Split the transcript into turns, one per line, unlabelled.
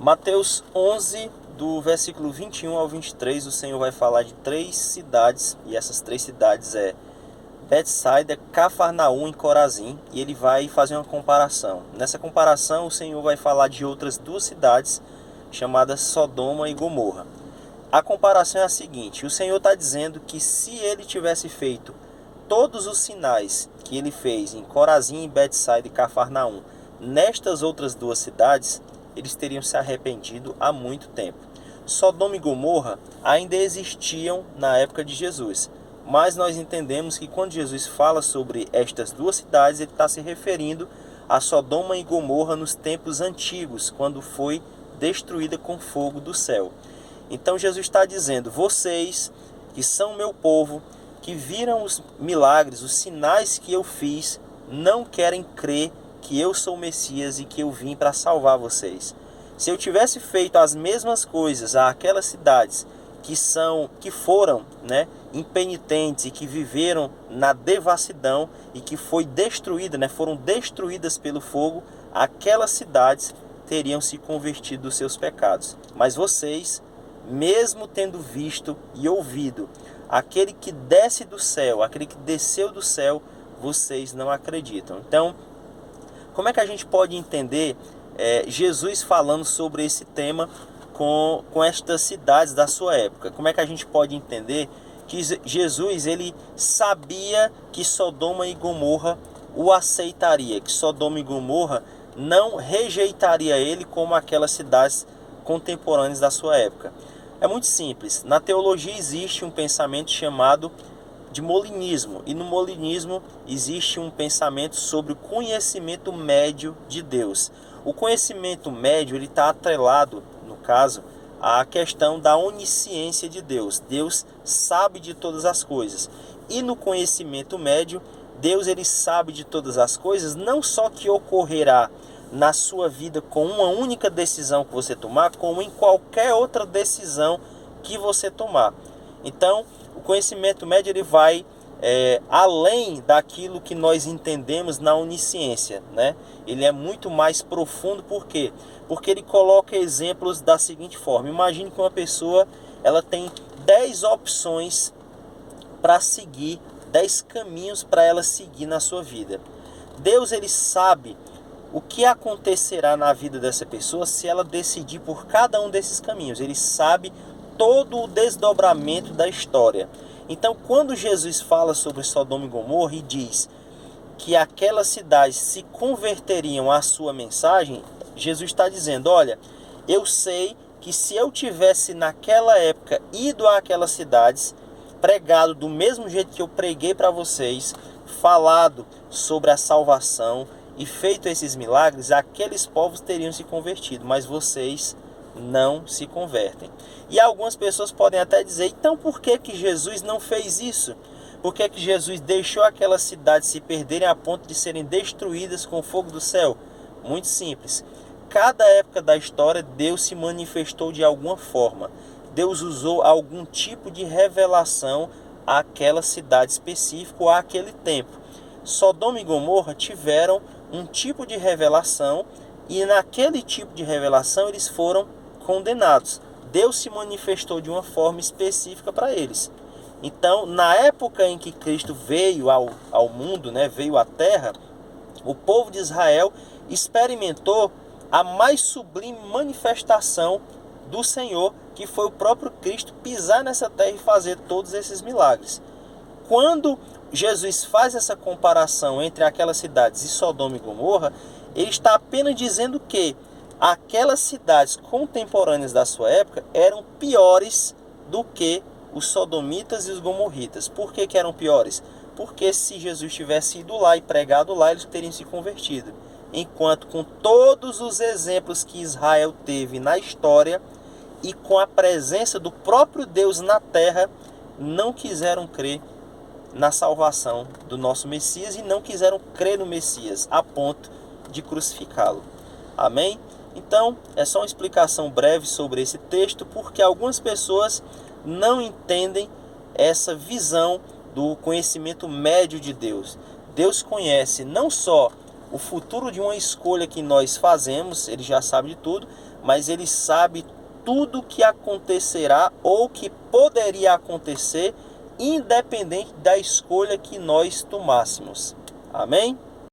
Mateus 11, do versículo 21 ao 23, o Senhor vai falar de 3 cidades, e essas 3 cidades é Betsaida, Cafarnaum e Corazim, e ele vai fazer uma comparação. Nessa comparação, o Senhor vai falar de outras 2 cidades, chamadas Sodoma e Gomorra. A comparação é a seguinte: o Senhor está dizendo que se ele tivesse feito todos os sinais que ele fez em Corazim, Betsaida e Cafarnaum, nestas outras 2 cidades, eles teriam se arrependido há muito tempo. Sodoma e Gomorra ainda existiam na época de Jesus, mas nós entendemos que quando Jesus fala sobre estas 2 cidades, ele está se referindo a Sodoma e Gomorra nos tempos antigos, quando foi destruída com fogo do céu. Então Jesus está dizendo: vocês que são meu povo, que viram os milagres, os sinais que eu fiz, não querem crer que eu sou o Messias e que eu vim para salvar vocês. Se eu tivesse feito as mesmas coisas àquelas cidades que foram impenitentes e que viveram na devassidão e que foi destruída, foram destruídas pelo fogo, aquelas cidades teriam se convertido dos seus pecados. Mas vocês, mesmo tendo visto e ouvido aquele que desce do céu, aquele que desceu do céu, vocês não acreditam. Então, como é que a gente pode entender Jesus falando sobre esse tema com estas cidades da sua época? Como é que a gente pode entender que Jesus ele sabia que Sodoma e Gomorra o aceitaria, que Sodoma e Gomorra não rejeitaria ele como aquelas cidades contemporâneas da sua época? É muito simples. Na teologia existe um pensamento chamado de molinismo, e no molinismo existe um pensamento sobre o conhecimento médio de Deus. O conhecimento médio ele está atrelado, no caso, à questão da onisciência de Deus. Deus sabe de todas as coisas. E no conhecimento médio, Deus ele sabe de todas as coisas, não só que ocorrerá na sua vida com uma única decisão que você tomar, como em qualquer outra decisão que você tomar. Então, o conhecimento médio ele vai além daquilo que nós entendemos na onisciência, Ele é muito mais profundo. Por quê? Porque ele coloca exemplos da seguinte forma: imagine que uma pessoa ela tem 10 opções para seguir, 10 caminhos para ela seguir na sua vida. Deus ele sabe o que acontecerá na vida dessa pessoa se ela decidir por cada um desses caminhos. Ele sabe todo o desdobramento da história. Então, quando Jesus fala sobre Sodoma e Gomorra e diz que aquelas cidades se converteriam à sua mensagem, Jesus está dizendo: olha, eu sei que se eu tivesse naquela época ido àquelas cidades, pregado do mesmo jeito que eu preguei para vocês, falado sobre a salvação e feito esses milagres, aqueles povos teriam se convertido, mas vocês não se convertem. E algumas pessoas podem até dizer: então por que Jesus não fez isso? Por que Jesus deixou aquelas cidades se perderem a ponto de serem destruídas com o fogo do céu? Muito simples. Cada época da história Deus se manifestou de alguma forma. Deus usou algum tipo de revelação àquela cidade específica ou àquele tempo. Sodoma e Gomorra tiveram um tipo de revelação, e naquele tipo de revelação eles foram condenados. Deus se manifestou de uma forma específica para eles. Então, na época em que Cristo veio ao mundo, veio à terra, o povo de Israel experimentou a mais sublime manifestação do Senhor, que foi o próprio Cristo pisar nessa terra e fazer todos esses milagres. Quando Jesus faz essa comparação entre aquelas cidades e Sodoma e Gomorra, ele está apenas dizendo que aquelas cidades contemporâneas da sua época eram piores do que os sodomitas e os gomorritas. Por que eram piores? Porque se Jesus tivesse ido lá e pregado lá, eles teriam se convertido. Enquanto com todos os exemplos que Israel teve na história e com a presença do próprio Deus na terra, não quiseram crer na salvação do nosso Messias e não quiseram crer no Messias a ponto de crucificá-lo. Amém? Então, é só uma explicação breve sobre esse texto, porque algumas pessoas não entendem essa visão do conhecimento médio de Deus. Deus conhece não só o futuro de uma escolha que nós fazemos, ele já sabe de tudo, mas Ele sabe tudo que acontecerá ou que poderia acontecer, independente da escolha que nós tomássemos. Amém?